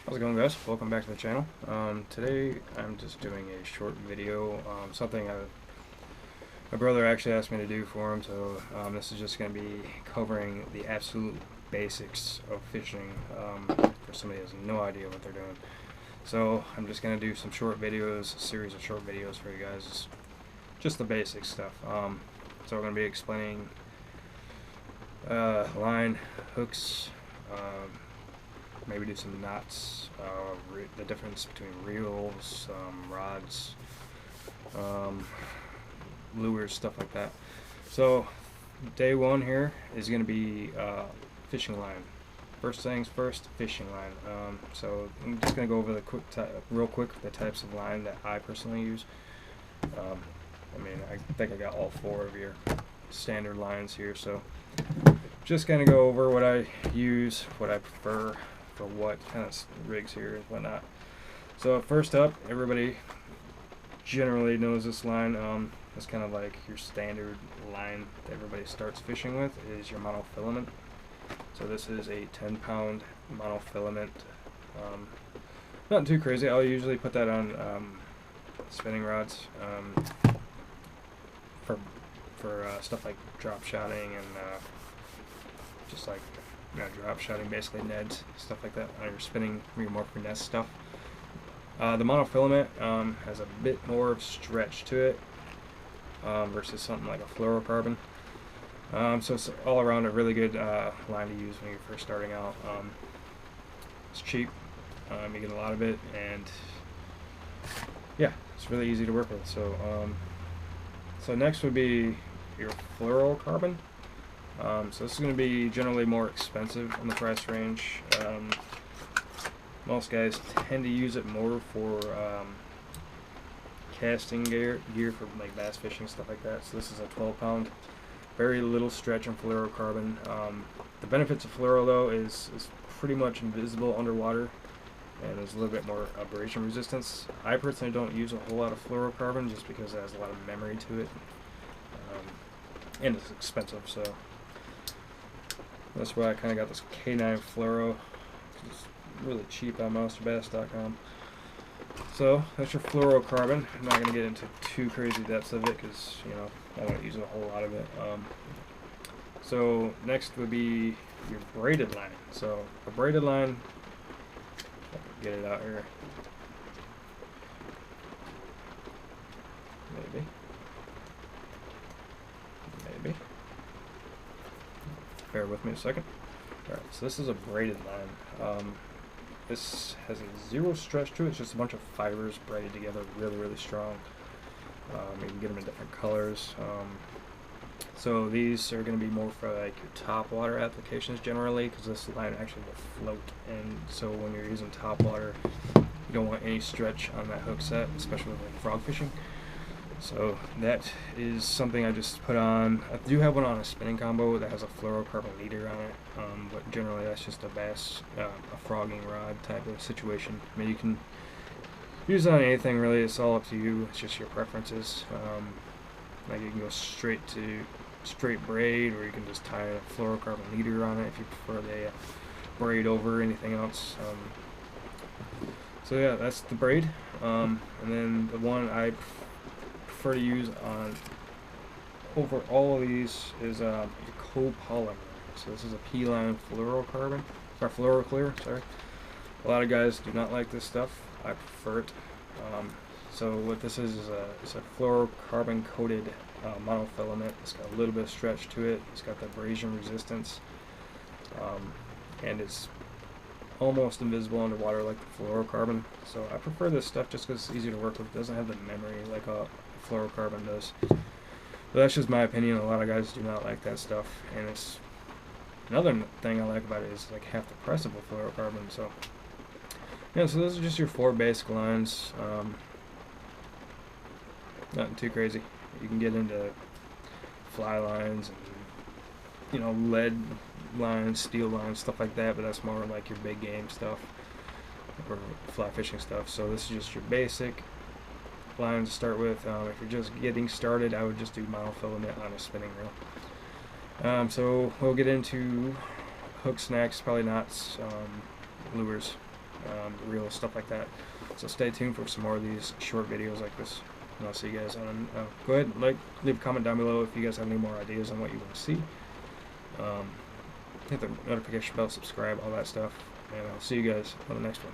How's it going, guys? Welcome back to the channel. Today I'm just doing a short video, something my brother actually asked me to do for him, so this is just going to be covering the absolute basics of fishing for somebody who has no idea what they're doing. So I'm just going to do some short videos, a series of short videos for you guys, just the basic stuff. So we're going to be explaining line, hooks, maybe do some knots, the difference between reels, rods, lures, stuff like that. So day one here is going to be fishing line. First things first, fishing line. So I'm just going to go over real quick the types of line that I personally use. I think I got all four of your standard lines here, so just going to go over what I use, what I prefer for what kind of rigs here and whatnot. So first up, everybody generally knows this line. It's kind of like your standard line that everybody starts fishing with is your monofilament. So this is a 10-pound monofilament. Not too crazy. I'll usually put that on spinning rods for stuff like drop shotting and just like drop shotting, basically neds, stuff like that on your spinning, your more finesse stuff. The monofilament has a bit more stretch to it versus something like a fluorocarbon. So it's all around a really good line to use when you're first starting out. It's cheap, you get a lot of it, and yeah, it's really easy to work with. So next would be your fluorocarbon. So this is going to be generally more expensive in the price range. Most guys tend to use it more for casting gear for like bass fishing, stuff like that. So this is a 12-pound, very little stretch on fluorocarbon. The benefits of fluoro though is pretty much invisible underwater, and there's a little bit more abrasion resistance. I personally don't use a whole lot of fluorocarbon just because it has a lot of memory to it, and it's expensive. So that's why I kind of got this K9 fluoro. It's really cheap on monsterbass.com. So that's your fluorocarbon. I'm not going to get into too crazy depths of it because I don't use a whole lot of it. So next would be your braided line. So a braided line, get it out here. Maybe. Bear with me a second. Alright, so this is a braided line. This has a zero stretch to it. It's just a bunch of fibers braided together really strong. You can get them in different colors. So these are going to be more for like your top water applications generally, because this line actually will float, and so when you're using top water you don't want any stretch on that hook set, especially with like frog fishing. So that is something I just put on. I do have one on a spinning combo that has a fluorocarbon leader on it, but generally that's just a bass, a frogging rod type of situation. I mean, you can use it on anything really. It's all up to you. It's just your preferences. Like you can go straight braid, or you can just tie a fluorocarbon leader on it if you prefer the braid over anything else. So yeah, that's the braid. And then the one I prefer to use on over all of these is a copolymer. So this is a P-line fluorocarbon, or fluoroclear, sorry. A lot of guys do not like this stuff. I prefer it. So what this is it's a fluorocarbon coated monofilament. It's got a little bit of stretch to it. It's got the abrasion resistance, and it's almost invisible underwater like the fluorocarbon. So I prefer this stuff just because it's easy to work with. It doesn't have the memory like a fluorocarbon does. But that's just my opinion. A lot of guys do not like that stuff, and it's another thing I like about it is like half the price of a fluorocarbon. So yeah, so those are just your four basic lines. Nothing too crazy. You can get into fly lines and lead lines, steel lines, stuff like that, but that's more like your big game stuff or fly fishing stuff. So this is just your basic line to start with. If you're just getting started, I would just do monofilament on a spinning reel. So we'll get into hooks next, probably knots, lures. reels, stuff like that. So stay tuned for some more of these short videos like this. And I'll see you guys on. Go ahead and leave a comment down below if you guys have any more ideas on what you want to see. Hit the notification bell, subscribe, all that stuff. And I'll see you guys on the next one.